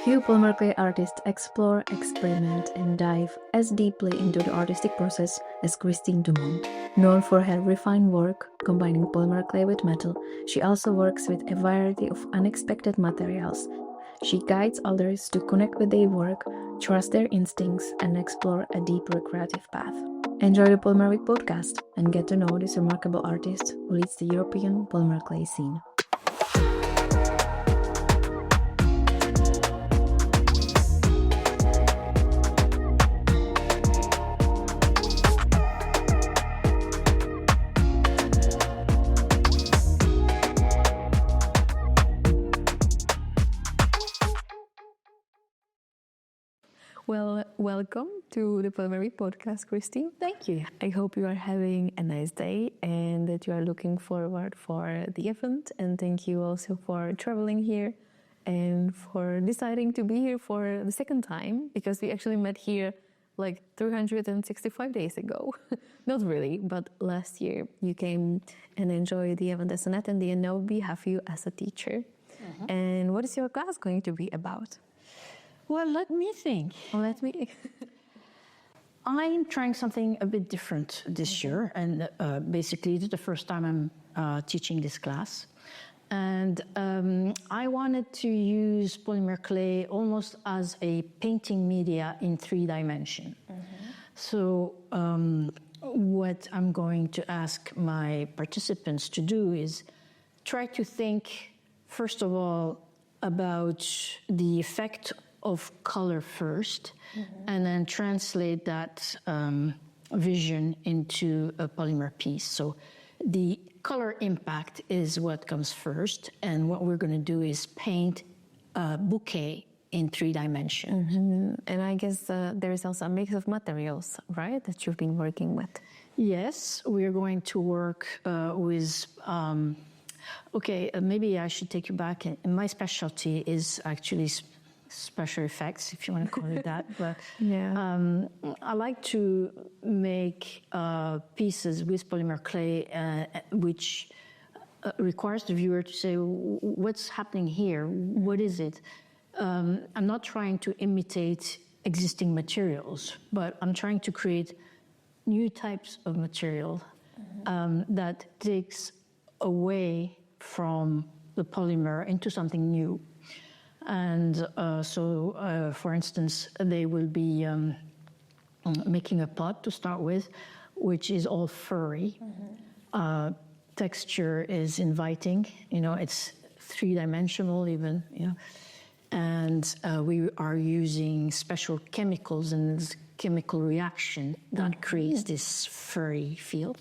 Few polymer clay artists explore, experiment, and dive as deeply into the artistic process as Christine Dumont. Known for her refined work combining polymer clay with metal, she also works with a variety of unexpected materials. She guides others to connect with their work, trust their instincts, and explore a deeper creative path. Enjoy the Polymer Week podcast and get to know this remarkable artist who leads the European polymer clay scene. Well, welcome to the Polymer Week podcast, Christine. Thank you. I hope you are having a nice day and that you are looking forward for the event. And thank you also for traveling here and for deciding to be here for the second time, because we actually met here like 365 days ago. Not really, but last year you came and enjoyed the event as an attendee, and now we have you as a teacher. And what is your class going to be about? Well, let me think. I'm trying something a bit different this year, and basically it's the first time I'm teaching this class. And I wanted to use polymer clay almost as a painting media in 3 dimensions. So what I'm going to ask my participants to do is try to think, first of all, about the effect of color first, and then translate that vision into a polymer piece. So the color impact is what comes first, and what we're going to do is paint a bouquet in 3 dimensions. And I guess there is also a mix of materials, right, that you've been working with? Yes, we're going to work with... maybe I should take you back. My specialty is actually special effects, if you want to call it that. But I like to make pieces with polymer clay, which requires the viewer to say, what's happening here? What is it? I'm not trying to imitate existing materials, but I'm trying to create new types of material that takes away from the polymer into something new. And for instance, they will be making a pot to start with, which is all furry. Texture is inviting, it's 3-dimensional even, And we are using special chemicals and this chemical reaction that creates this furry feel.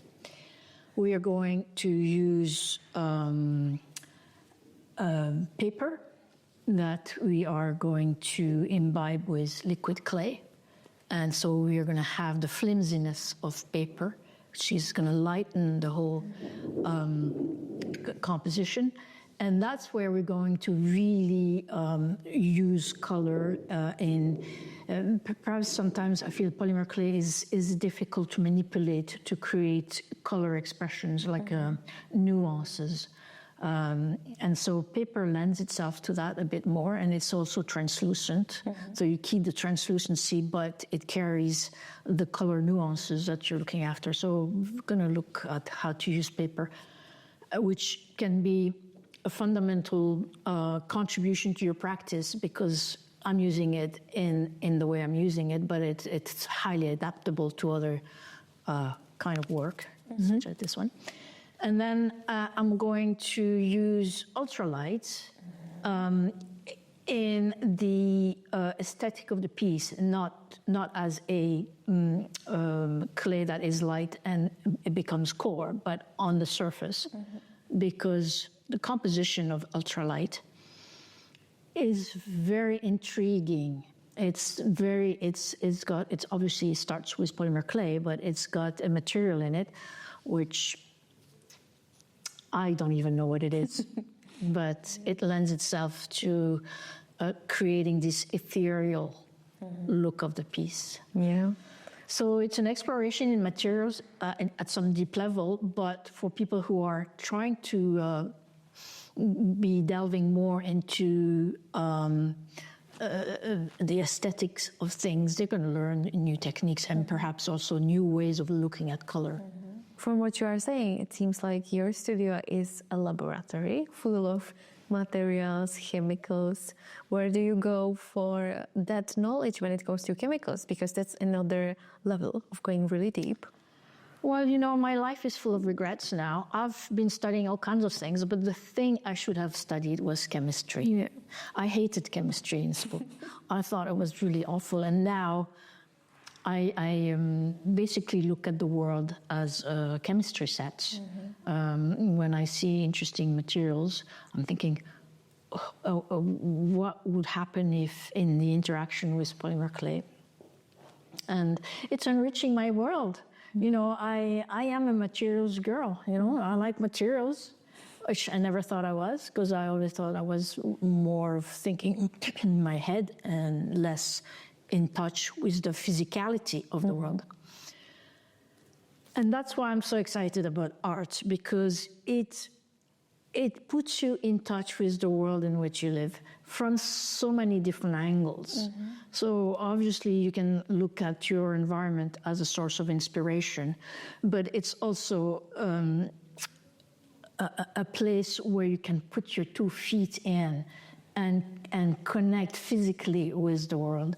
We are going to use paper that we are going to imbibe with liquid clay. And so we are going to have the flimsiness of paper, which is going to lighten the whole composition. And that's where we're going to really use color perhaps sometimes I feel polymer clay is difficult to manipulate to create color expressions like nuances. And so paper lends itself to that a bit more, and it's also translucent. So you keep the translucency, but it carries the color nuances that you're looking after. So we're going to look at how to use paper, which can be a fundamental contribution to your practice, because I'm using it in the way I'm using it, but it's highly adaptable to other kind of work, such as this one. And then I'm going to use ultralights in the aesthetic of the piece, not as a clay that is light and it becomes core, but on the surface, because the composition of ultralight is very intriguing. It's obviously starts with polymer clay, but it's got a material in it which I don't even know what it is, but it lends itself to creating this ethereal look of the piece. Yeah. So it's an exploration in materials at some deep level, but for people who are trying to be delving more into the aesthetics of things. They're going to learn new techniques and perhaps also new ways of looking at color. From what you are saying, it seems like your studio is a laboratory full of materials, chemicals. Where do you go for that knowledge when it comes to chemicals? Because that's another level of going really deep. Well, my life is full of regrets now. I've been studying all kinds of things, but the thing I should have studied was chemistry. Yeah. I hated chemistry in school. I thought it was really awful. And now I basically look at the world as a chemistry set. When I see interesting materials, I'm thinking, what would happen if in the interaction with polymer clay? And it's enriching my world. I am a materials girl. I like materials, which I never thought I was, because I always thought I was more of thinking in my head and less in touch with the physicality of the world. And that's why I'm so excited about art, because it puts you in touch with the world in which you live from so many different angles. So obviously you can look at your environment as a source of inspiration, but it's also a place where you can put your 2 feet in and connect physically with the world.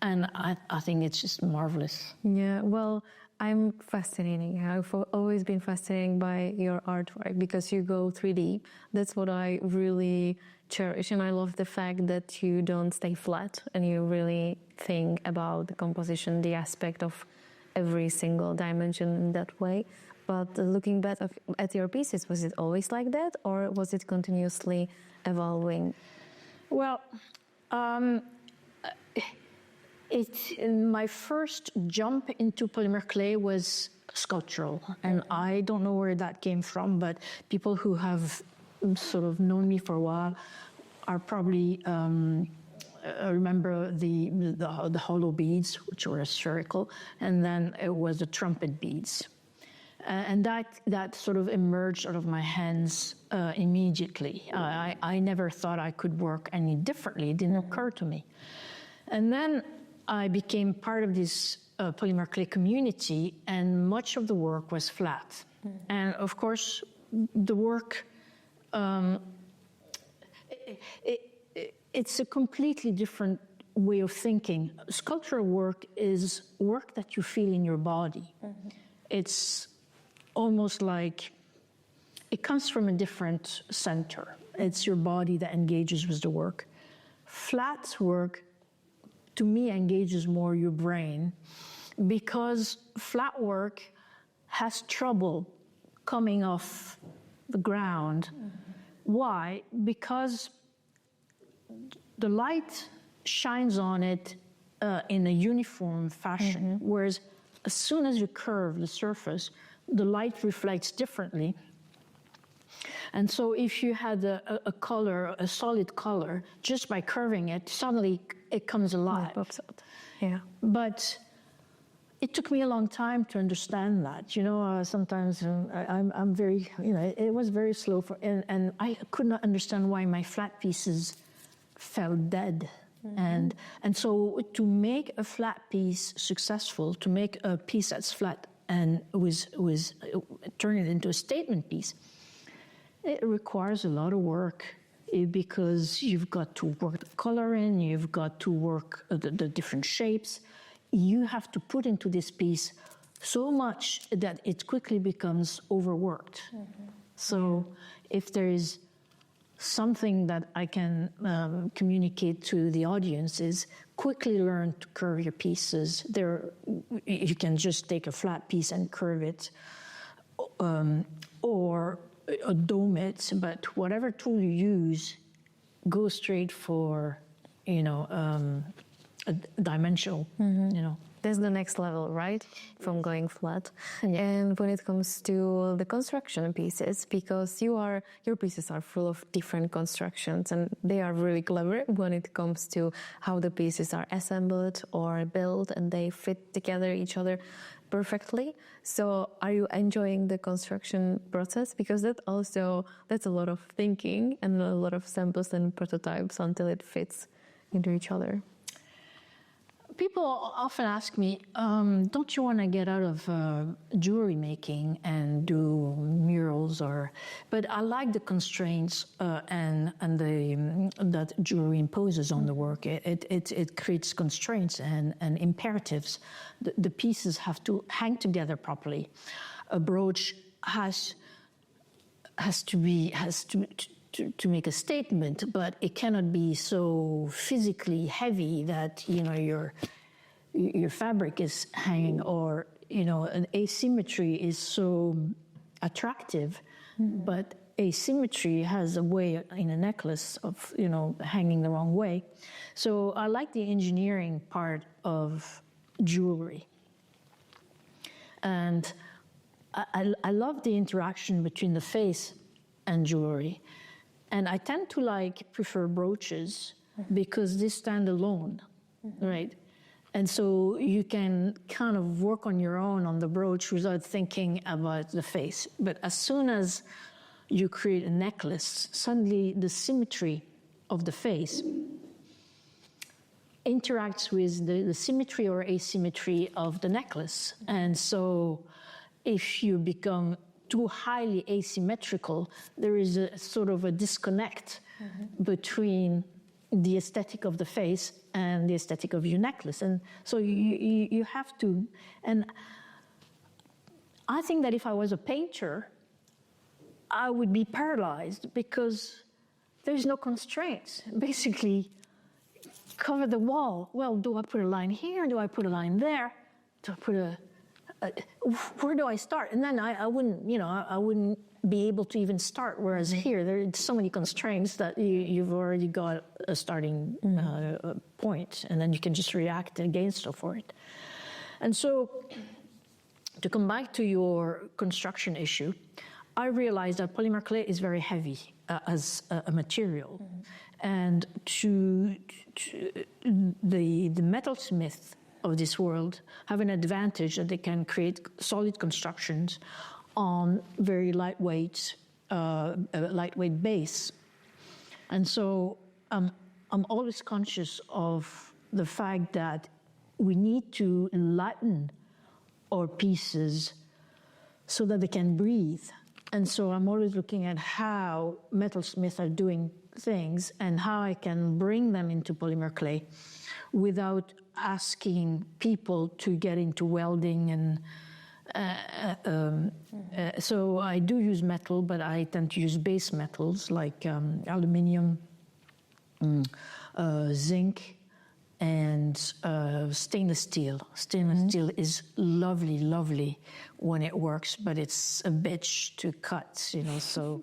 And I think it's just marvelous. Yeah, well, I'm fascinating. I've always been fascinated by your artwork because you go 3D. That's what I really cherish. And I love the fact that you don't stay flat and you really think about the composition, the aspect of every single dimension in that way. But looking back at your pieces, was it always like that or was it continuously evolving? Well, my first jump into polymer clay was sculptural, and I don't know where that came from, but people who have sort of known me for a while are probably remember the hollow beads, which were spherical, and then it was the trumpet beads. And that sort of emerged out of my hands immediately. I never thought I could work any differently. It didn't occur to me. And then I became part of this polymer clay community, and much of the work was flat. And of course, the work, it's a completely different way of thinking. Sculptural work is work that you feel in your body. It's almost like it comes from a different center. It's your body that engages with the work. Flat work, to me, engages more your brain, because flat work has trouble coming off the ground. Why? Because the light shines on it in a uniform fashion, whereas as soon as you curve the surface, the light reflects differently. And so if you had a color, a solid color, just by curving it, suddenly it comes alive. Yeah. But it took me a long time to understand that. Sometimes I'm very, it was very slow and I could not understand why my flat pieces felt dead. And so to make a flat piece successful, to make a piece that's flat and turn it into a statement piece, it requires a lot of work, because you've got to work the color in, you've got to work the different shapes. You have to put into this piece so much that it quickly becomes overworked. So if there is something that I can communicate to the audience, is quickly learn to curve your pieces. You can just take a flat piece and curve it, or dome it, but whatever tool you use, go straight for, a dimensional, That's the next level, right? From going flat. And when it comes to the construction pieces, because your pieces are full of different constructions and they are really clever when it comes to how the pieces are assembled or built and they fit together each other perfectly. So are you enjoying the construction process? Because that's a lot of thinking and a lot of samples and prototypes until it fits into each other? People often ask me, don't you want to get out of jewelry making and do murals? But I like the constraints that jewelry imposes on the work. It creates constraints and imperatives. The pieces have to hang together properly. A brooch has to make a statement, but it cannot be so physically heavy that your fabric is hanging, or an asymmetry is so attractive, but asymmetry has a way in a necklace of hanging the wrong way. So I like the engineering part of jewelry, and I love the interaction between the face and jewelry. And I tend to prefer brooches because they stand alone, right? And so you can kind of work on your own on the brooch without thinking about the face. But as soon as you create a necklace, suddenly the symmetry of the face interacts with the symmetry or asymmetry of the necklace. And so if you become too highly asymmetrical, there is a sort of a disconnect between the aesthetic of the face and the aesthetic of your necklace. And so you have to, and I think that if I was a painter, I would be paralyzed because there's no constraints. Basically, cover the wall. Well, do I put a line here? Do I put a line there? Do I put where do I start? And then I wouldn't be able to even start. Whereas here, there are so many constraints that you've already got a starting point, and then you can just react against or for it. And so, to come back to your construction issue, I realized that polymer clay is very heavy as a material, and the metalsmith of this world have an advantage that they can create solid constructions on very lightweight base. And so I'm always conscious of the fact that we need to lighten our pieces so that they can breathe. And so I'm always looking at how metalsmiths are doing things and how I can bring them into polymer clay without asking people to get into welding. And so I do use metal, but I tend to use base metals like aluminium, zinc, and stainless steel. Stainless steel is lovely, lovely when it works, but it's a bitch to cut, so.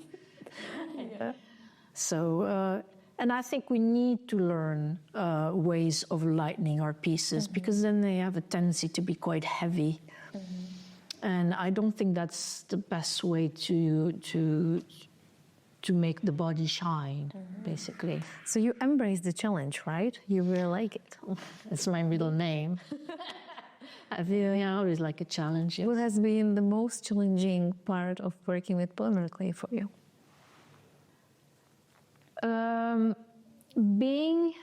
Yeah. So, and I think we need to learn ways of lightening our pieces because then they have a tendency to be quite heavy. And I don't think that's the best way to make the body shine, basically. So you embrace the challenge, right? You really like it. It's my middle name. I always like a challenge. Yes. What has been the most challenging part of working with polymer clay for you? Being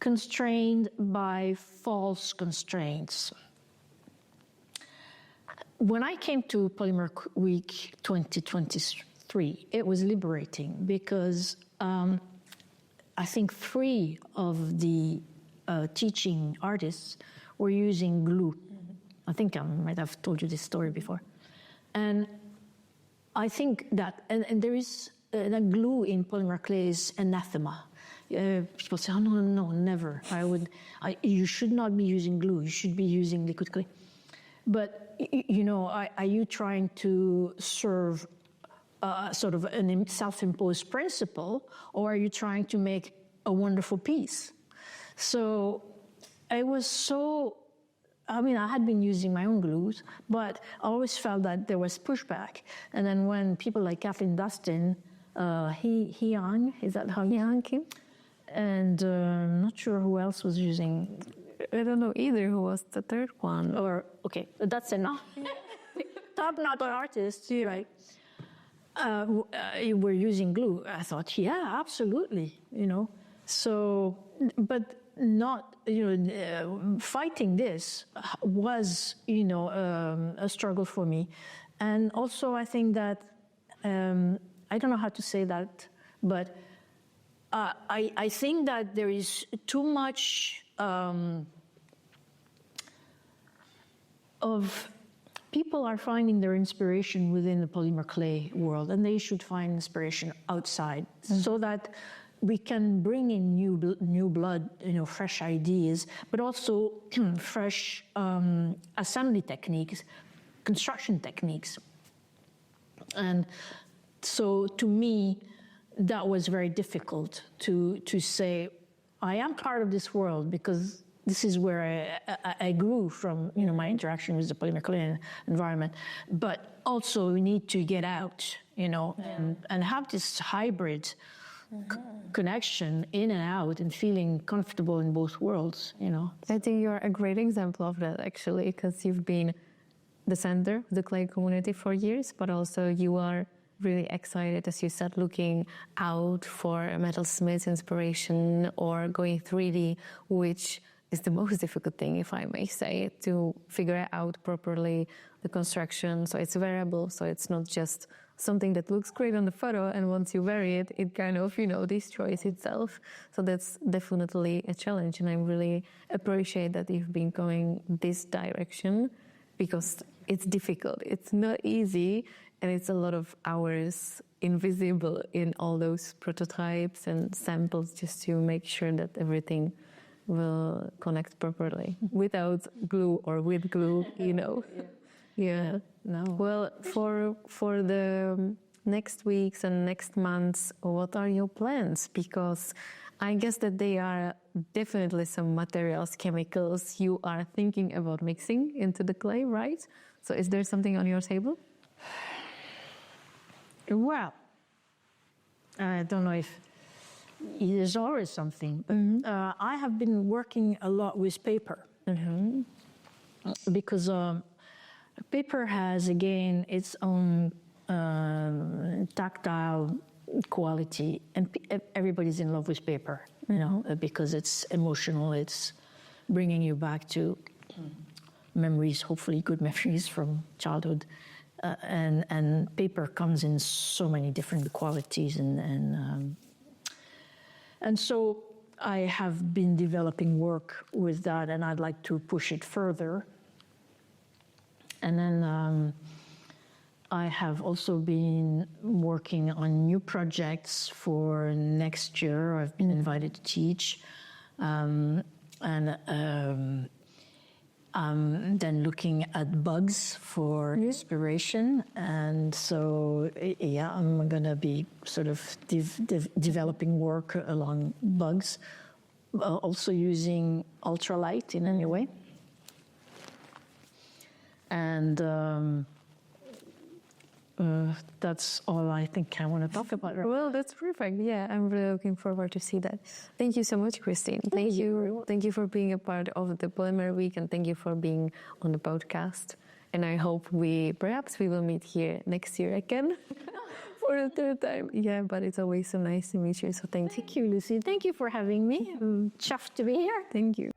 constrained by false constraints. When I came to Polymer Week 2023, it was liberating because I think 3 of the teaching artists were using glue. I think I might have told you this story before. And I think that, and there is that glue in polymer clay is anathema. People say, oh, no, never. You should not be using glue. You should be using liquid clay. But, are you trying to serve sort of a self-imposed principle, or are you trying to make a wonderful piece? So it was so, I had been using my own glues, but I always felt that there was pushback. And then when people like Kathleen Dustin, Hyang, is that how you Hyang Kim? And I'm not sure who else was using. I don't know either who was the third one. Or, okay, that's enough. Top-notch artists, right? Were using glue. I thought, yeah, absolutely, So, but not, fighting this was, a struggle for me. And also I think that, I don't know how to say that, but I think that there is too much of people are finding their inspiration within the polymer clay world, and they should find inspiration outside so that we can bring in new blood, fresh ideas, but also fresh assembly techniques, construction techniques. And so to me, that was very difficult to say, I am part of this world because this is where I grew from, my interaction with the polymer clay environment. But also we need to get out, and have this hybrid connection in and out and feeling comfortable in both worlds, I think you're a great example of that, actually, because you've been the center of the clay community for years, but also you are really excited, as you said, looking out for a metalsmith inspiration or going 3D, which is the most difficult thing, if I may say, to figure out properly the construction. So it's variable, so it's not just something that looks great on the photo, and once you vary it, it kind of, destroys itself. So that's definitely a challenge, and I really appreciate that you've been going this direction, because it's difficult. It's not easy, and it's a lot of hours invisible in all those prototypes and samples just to make sure that everything will connect properly without glue or with glue, Yeah. No. Well, for the next weeks and next months, what are your plans? Because I guess that they are definitely some materials, chemicals you are thinking about mixing into the clay, right? So is there something on your table? Well, I don't know if there's always something. I have been working a lot with paper because paper has, again, its own tactile quality, and everybody's in love with paper, because it's emotional. It's bringing you back to memories, hopefully good memories from childhood. And paper comes in so many different qualities, and so I have been developing work with that, and I'd like to push it further. And then I have also been working on new projects for next year. I've been invited to teach, and I'm then looking at bugs for inspiration. And so, I'm going to be sort of developing work along bugs, also using ultralight in any way. And that's all I think I want to talk about. Well, that's perfect. Yeah, I'm really looking forward to see that. Thank you so much, Christine. Thank you. Thank you for being a part of the Polymer Week, and thank you for being on the podcast. And I hope perhaps we will meet here next year again for the third time. Yeah, but it's always so nice to meet you. So thank you. Thank you, Lucy. Thank you for having me. I'm chuffed to be here. Thank you.